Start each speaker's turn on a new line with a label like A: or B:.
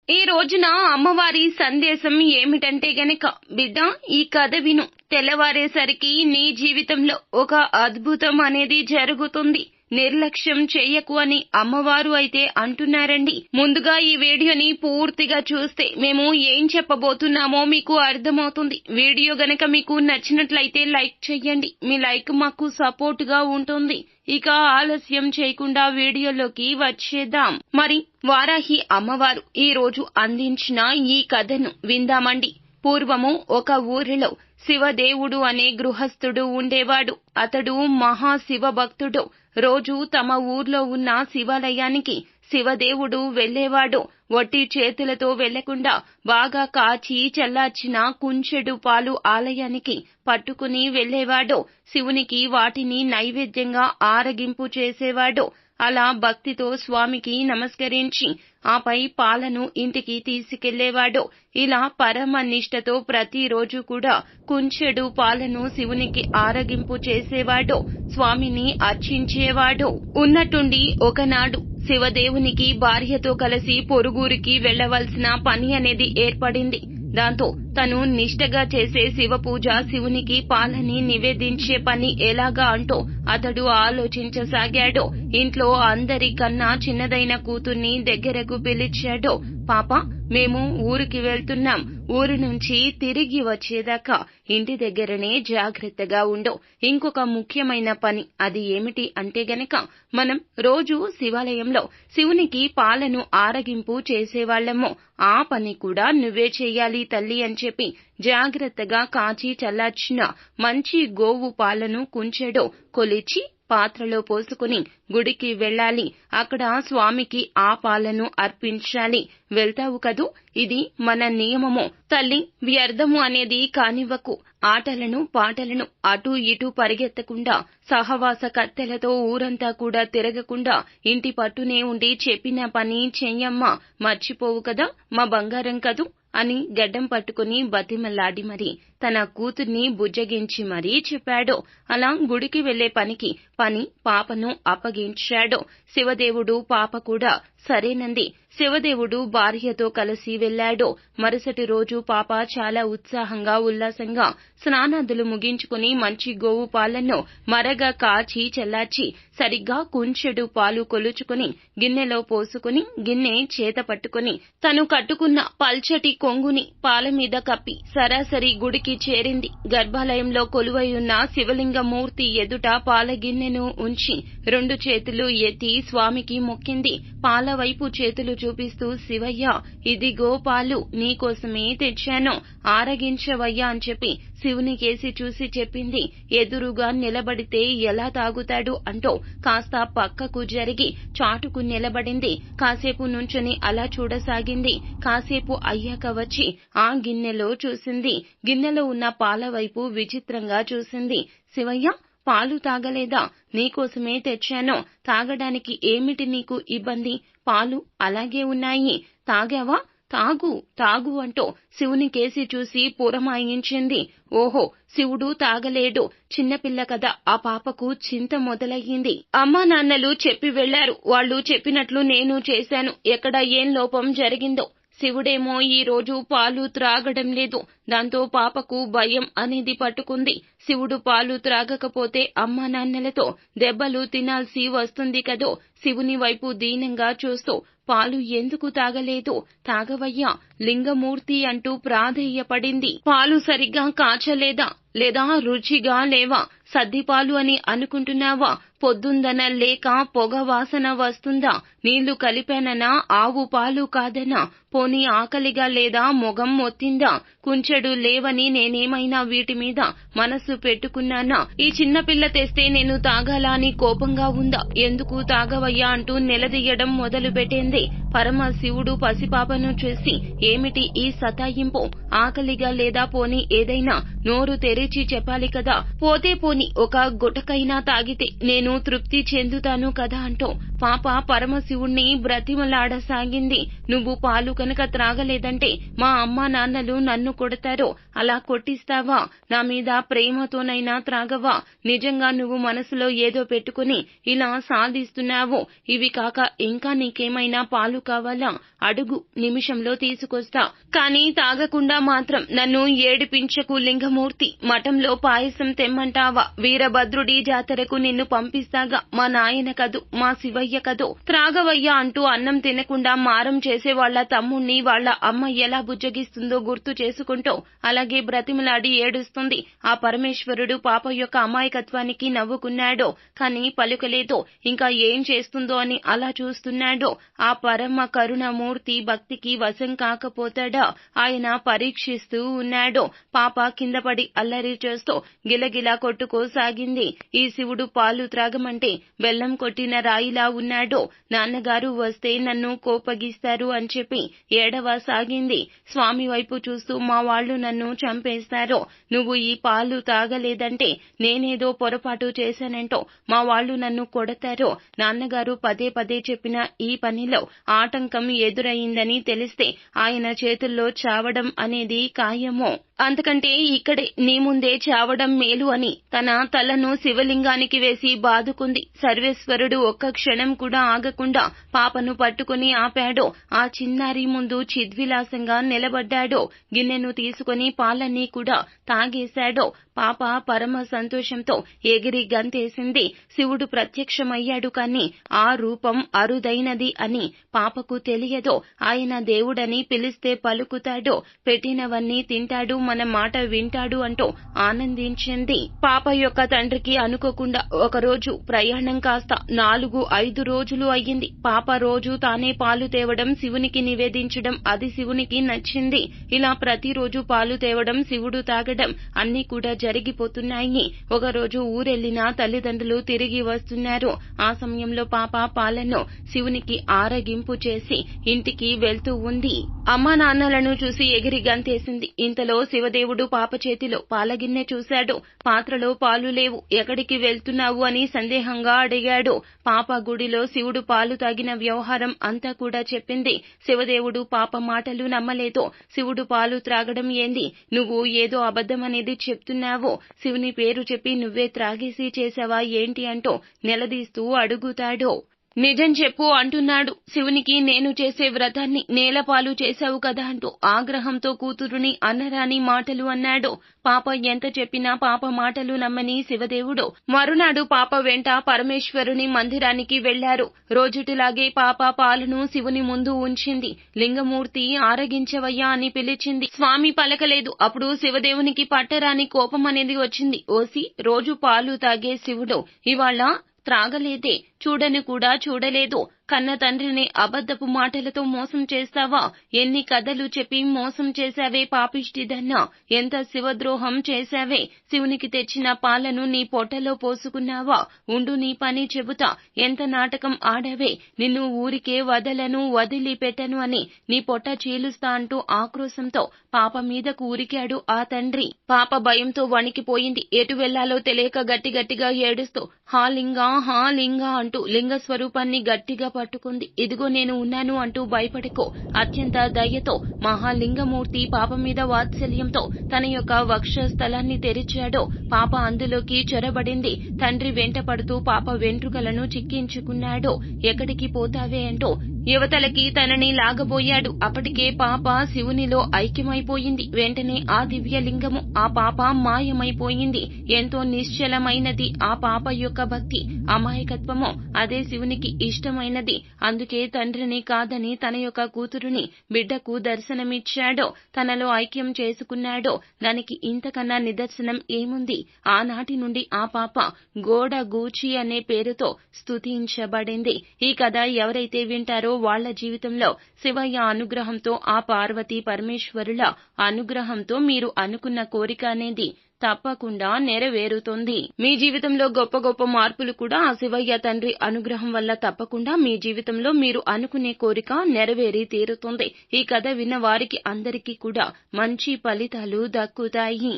A: ఈ రోజున అమ్మవారి సందేశం ఏమిటంటే గనక, బిడ్డ ఈ కథ విను, తెల్లవారేసరికి నీ జీవితంలో ఒక అద్భుతం అనేది జరుగుతుంది. నిర్లక్ష్యం చెయ్యకు అని అమ్మవారు అయితే అంటున్నారండి. ముందుగా ఈ వీడియోని పూర్తిగా చూస్తే మేము ఏం చెప్పబోతున్నామో మీకు అర్థమవుతుంది. వీడియో గనక మీకు నచ్చినట్లయితే లైక్ చెయ్యండి. మీ లైక్ మాకు సపోర్ట్ గా ఉంటుంది. ఇక ఆలస్యం చేయకుండా వీడియోలోకి వచ్చేద్దాం. మరి వారాహి అమ్మవారు ఈ రోజు అందించిన ఈ కథను విందామండి. పూర్వము ఒక ఊరిలో శివదేవుడు అనే గృహస్థుడు ఉండేవాడు. అతడు మహాశివ భక్తుడు. రోజు తమ ఊర్లో ఉన్న శివాలయానికి శివదేవుడు వెళ్లేవాడు. వట్టి చేతులతో వెళ్లకుండా బాగా కాచి చల్లార్చిన కుంచెడు పాలు ఆలయానికి పట్టుకుని వెళ్లేవాడు. శివునికి వాటిని నైవేద్యంగా ఆరగింపు చేసేవాడు. అలా భక్తితో స్వామికి నమస్కరించి ఆపై పాలను ఇంటికి తీసుకెళ్లేవాడు. ఇలా పరమ నిష్టతో ప్రతిరోజు కూడా కుంచెడు పాలను శివునికి ఆరగింపు చేసేవాడు. స్వామిని అర్చించేవాడు. ఉన్నట్టుండి ఒకనాడు శివదేవునికి భార్యతో కలిసి పొరుగురికి వెళ్లవలసిన పని అనేది ఏర్పడింది. దాంతో తను నిష్టగా చేసే శివ పూజ, శివునికి పాలని నివేదించే పని ఎలాగా అంటూ అతడు ఆలోచించసాగాడు. ఇంట్లో అందరికన్నా చిన్నదైన కూతుర్ని దగ్గరకు పిలిచాడు. పాప, మేము ఊరికి వెళ్తున్నాం. ఊరు నుంచి తిరిగి వచ్చేదాకా ఇంటి దగ్గరనే జాగ్రత్తగా ఉండు. ఇంకొక ముఖ్యమైన పని, అది ఏమిటి అంటే గనక, మనం రోజు శివాలయంలో శివునికి పాలను ఆరగింపు చేసేవాళ్లము. ఆ పని కూడా నువ్వే చెయ్యాలి తల్లి అని చెప్పి జాగ్రత్తగా కాచి చల్లార్చిన మంచి గోవు పాలను కుంచెడు కొలిచి పాత్రలో పోసుకుని గుడికి వెళ్ళాలి. అక్కడ స్వామికి ఆ పాలను అర్పించాలి. వెళ్తావు కదూ, ఇది మన నియమము. తల్లి, వ్యర్థము అనేది కానివ్వకు. ఆటలను పాటలను అటూ ఇటూ పరిగెత్తకుండా, సహవాస కత్తెలతో ఊరంతా కూడా తిరగకుండా ఇంటి పట్టునే ఉండి చెప్పిన పని చెయ్యమ్మా. మర్చిపోవు కదా, మా బంగారం కదూ అని గడ్డం పట్టుకుని బతిమలాడి మరి తన కూతుర్ని బుజ్జగించి మరీ చెప్పాడు. అలా గుడికి వెళ్లే పని పాపను అప్పగించాడు. శివదేవుడు పాప కూడా సరేనంది. శివదేవుడు భార్యతో కలిసి వెళ్లాడు. మరుసటి రోజు పాప చాలా ఉత్సాహంగా ఉల్లాసంగా స్నానాదులు ముగించుకుని మంచి గోవు పాలను మరగా కాచి చల్లార్చి సరిగ్గా కుంచెడు పాలు కొలుచుకుని గిన్నెలో పోసుకుని గిన్నె చేత పట్టుకుని తను కట్టుకున్న పల్చటి కొంగుని పాల మీద కప్పి సరాసరి గుడికి చేరింది. గర్భాలయంలో కొలువై ఉన్న శివలింగమూర్తి ఎదుట పాల గిన్నెను ఉంచి 2 చేతులు ఎత్తి స్వామికి మొక్కింది. పాల వైపు చేతులు చూపిస్తూ, శివయ్య, ఇదిగో పాలు, నీకోసమే తెచ్చాను, ఆరగించవయ్యా అని చెప్పి శివుని కేసి చూసి చెప్పింది. ఎదురుగా నిలబడితే ఎలా తాగుతాడు అంటూ కాస్త పక్కకు జరిగి చాటుకు నిలబడింది. కాసేపు నుంచుని అలా చూడసాగింది. కాసేపు అయ్యాక వచ్చి ఆ గిన్నెలో చూసింది. గిన్నెలో ఉన్న పాల వైపు విచిత్రంగా చూసింది. శివయ్య, పాలు తాగలేదా? నీకోసమే తెచ్చాను. తాగడానికి ఏమిటి నీకు ఇబ్బంది? పాలు అలాగే ఉన్నాయి. తాగావా? తాగు తాగు అంటూ శివుని కేసి చూసి పురమాయించింది. ఓహో, శివుడు తాగలేడు. చిన్నపిల్ల కదా, ఆ పాపకు చింత మొదలయ్యింది. అమ్మా నాన్నలు చెప్పి వెళ్లారు. వాళ్ళు చెప్పినట్లు నేను చేశాను. ఎక్కడ ఏం లోపం జరిగిందో. శివుడేమో ఈ రోజు పాలు త్రాగడం లేదు. దాంతో పాపకు భయం అనేది పట్టుకుంది. శివుడు పాలు త్రాగకపోతే అమ్మా నాన్నలతో దెబ్బలు తినాల్సి వస్తుంది కదో. శివుని వైపు దీనంగా చూస్తూ, పాలు ఎందుకు తాగలేదు? తాగవయ్యా, లింగమూర్తి అంటూ ప్రాధేయపడింది. పాలు సరిగ్గా కాచలేదా? లేదా రుచిగా లేవా? సద్దిపాలు అని అనుకుంటున్నావా? పొద్దుందన లేక పొగ వాసన వస్తుందా? నీళ్లు కలిపాననా? ఆవు పాలు కాదనా? పోనీ ఆకలిగా లేదా? మొగం మొత్తిందా? కుంచెడు లేవని నేనేమైనా వీటి మీద మనసు పెట్టుకున్నానా? ఈ చిన్నపిల్ల తెస్తే నేను తాగాలా అని కోపంగా ఉందా? ఎందుకు తాగవయ్యా అంటూ నిలదీయడం మొదలు పెట్టింది. పరమశివుడు పసిపాపను చూసి, ఏమిటి ఈ సతాయింపు? ఆకలిగా లేదా? పోనీ ఏదైనా నోరు తెరిచి చెప్పాలి కదా. పోతే పోని ఒక గుటకైనా తాగితే నేను తృప్తి చెందుతాను కదా అంటూ పాప పరమశివుణ్ణి బ్రతిమలాడసాగింది. నువ్వు పాలు కనుక త్రాగలేదంటే మా అమ్మా నాన్నలు నన్ను కొడతారో, అలా కొట్టిస్తావా? నా మీద ప్రేమతోనైనా త్రాగవా? నిజంగా నువ్వు మనసులో ఏదో పెట్టుకుని ఇలా సాధిస్తున్నావు. ఇవి కాక ఇంకా నీకేమైనా పాలు కావాలా? అడుగు, నిమిషంలో తీసుకొస్తా. కానీ తాగకుండా మాత్రం నన్ను ఏడిపించకు లింగమూర్తి. మఠంలో పాయసం తెమ్మంటావా? వీరభద్రుడి జాతరకు నిన్ను పంపిస్తాగా. మా నాయన కదూ, మా శివయ్య కదూ. త్రాగవయ్యా అంటూ అన్నం తినకుండా మారం చేసే వాళ్ల తమ్ముణ్ణి వాళ్ళ అమ్మ ఎలా బుజ్జగిస్తుందో గుర్తు చేసుకుంటూ అలాగే బ్రతిమలాడి ఏడుస్తుంది. ఆ పరమేశ్వరుడు పాప యొక్క అమాయకత్వానికి నవ్వుకున్నాడో కానీ పలుకలేదో. ఇంకా ఏం చేస్తుందో అని అలా చూస్తున్నాడో. ఆ పరమ కరుణమూర్తి భక్తికి వశం కాకపోతాడా? ఆయన పరీక్షిస్తూ ఉన్నాడో. పాప కింద పడి అల్లరి చేస్తూ గిలగిలా కొట్టుకోసాగింది. ఈ శివుడు పాలు త్రాగమంటే బెల్లం కొట్టిన రాయిలా ఉన్నాడో. నాన్నగారు వస్తే నన్ను కోపగిస్తారు అని చెప్పి ఏడవసాగింది. స్వామి వైపు చూస్తూ మా వాళ్ళు నన్ను చంపేస్తారో, నువ్వు ఈ పాలు తాగలేదంటే నేనేదో పొరపాటు చేశానంటో మా వాళ్ళు నన్ను కొడతారో, నాన్నగారు పదే పదే చెప్పిన ఈ పనిలో ఆటంకం ఎదురయిందని తెలిస్తే ఆయన చేతుల్లో చావడం అనేది ఖాయమో. అంతకంటే ఇక్కడే నీ ముందే చావడం మేలు అని తన తలను శివలింగానికి వేసి బాదుకుంది. సర్వేశ్వరుడు ఒక్క క్షణం కూడా ఆగకుండా పాపను పట్టుకుని ఆపాడో. ఆ చిన్నారి ముందు చిద్విలాసంగా నిలబడ్డాడో. గిన్నెను తీసుకుని పాలన్నీ కూడా తాగేశాడో. పాప పరమ సంతోషంతో ఎగిరి గంతేసింది. శివుడు ప్రత్యక్షమయ్యాడు కానీ ఆ రూపం అరుదైనది అని పాపకు తెలియదో. ఆయన దేవుడని పిలిస్తే పలుకుతాడో, పెట్టినవన్నీ తింటాడు, మన మాట వింటాడు అంటూ ఆనందించింది. పాప యొక్క తండ్రికి అనుకోకుండా ఒకరోజు ప్రయాణం కాస్త 4-5 రోజులు అయ్యింది. పాప రోజు తానే పాలు తేవడం, శివునికి నివేదించడం అది శివునికి నచ్చింది. ఇలా ప్రతిరోజు పాలు తేవడం, శివుడు తాగడం అన్నీ కూడా జరిగిపోతున్నాయి. ఒకరోజు ఊరెళ్లిన తల్లిదండ్రులు తిరిగి వస్తున్నారు. ఆ సమయంలో పాప పాలను శివునికి ఆరగింపు చేసి ఇంటికి వెళ్తూ ఉంది. అమ్మా నాన్నలను చూసి ఎగిరి గంతేసింది. ఇంతలో శివదేవుడు పాప చేతిలో పాలగిన్నె చూశాడు. పాత్రలో పాలు లేవు. ఎక్కడికి వెళ్తున్నావు అని సందేహంగా అడిగాడు. పాప గుడిలో శివుడు పాలు తాగిన వ్యవహారం అంతా కూడా చెప్పింది. శివదేవుడు పాప మాటలు నమ్మలేదు. శివుడు పాలు త్రాగడం ఏంది? నువ్వు ఏదో అబద్ధమనేది చెప్తున్నావు. శివుని పేరు చెప్పి నువ్వే త్రాగేసి చేశావా ఏంటి అంటూ నిలదీస్తూ అడుగుతాడు. నిజం చెప్పు అంటున్నాడు. శివునికి నేను చేసే వ్రతాన్ని నేలపాలు చేశావు కదా అంటూ ఆగ్రహంతో కూతురుని అన్నరాని మాటలు అన్నాడు. పాప ఎంత చెప్పినా పాప మాటలు నమ్మని శివదేవుడు మరునాడు పాప వెంట పరమేశ్వరుని మందిరానికి వెళ్లారు. రోజుటిలాగే పాప పాలను శివుని ముందు ఉంచింది. లింగమూర్తి ఆరగించవయ్యా అని పిలిచింది. స్వామి పలకలేదు. అప్పుడు శివదేవునికి పట్టరాని కోపం అనేది వచ్చింది. ఓసి, రోజు పాలు తాగే శివుడు ఇవాళ త్రాగలేదే, చూడని కూడా చూడలేదు. కన్న తండ్రిని అబద్ధపు మాటలతో మోసం చేస్తావా? ఎన్ని కథలు చెప్పి మోసం చేశావే పాపిష్టిదన్నా. ఎంత శివద్రోహం చేశావే. శివునికి తెచ్చిన పాలను నీ పొట్టలో పోసుకున్నావా? ఉండు, నీ పని చెబుతా. ఎంత నాటకం ఆడావే. నిన్ను ఊరికే వదలను, వదిలిపెట్టను అని నీ పొట్ట చీలుస్తా అంటూ ఆక్రోశంతో పాప మీదకు ఊరికాడు ఆ తండ్రి. పాప భయంతో వణికిపోయింది. ఎటు వెళ్లాలో తెలియక గట్టిగా ఏడుస్తూ హా లింగా అంటూ లింగ స్వరూపాన్ని గట్టిగా పట్టుకుంది. ఇదిగో నేను ఉన్నాను అంటూ భయపడకు. అత్యంత దయతో మహాలింగమూర్తి పాప మీద వాత్సల్యంతో తన యొక్క వక్షస్థలాన్ని తెరిచాడో. పాప అందులోకి చొరబడింది. తండ్రి వెంట పడుతూ పాప వెంట్రుకలను చిక్కించుకున్నాడో. ఎక్కడికి పోతావే అంటూ యువతలకి తనని లాగబోయాడు. అప్పటికే పాప శివునిలో ఐక్యమైపోయింది. వెంటనే ఆ దివ్యలింగము ఆ పాప మాయమైపోయింది. ఎంతో నిశ్చలమైనది ఆ పాప యొక్క భక్తి. అమాయకత్వము అదే శివునికి ఇష్టమైనది. అందుకే తండ్రిని కాదని తన యొక్క కూతురుని బిడ్డకు దర్శనమిచ్చాడో, తనలో ఐక్యం చేసుకున్నాడో. దానికి ఇంతకన్నా నిదర్శనం ఏముంది? ఆనాటి నుండి ఆ పాప గోడ గూచి అనే పేరుతో స్తుతించబడింది. ఈ కథ ఎవరైతే వింటారో వాళ్ల జీవితంలో శివయ్య అనుగ్రహంతో, ఆ పార్వతీ పరమేశ్వరుల అనుగ్రహంతో మీరు అనుకున్న కోరిక అనేది తప్పకుండా నెరవేరుతుంది. మీ జీవితంలో గొప్ప గొప్ప మార్పులు కూడా ఆ శివయ్య తండ్రి అనుగ్రహం వల్ల తప్పకుండా మీ జీవితంలో మీరు అనుకునే కోరిక నెరవేరి తీరుతుంది. ఈ కథ విన్న వారికి అందరికీ కూడా మంచి ఫలితాలు దక్కుతాయి.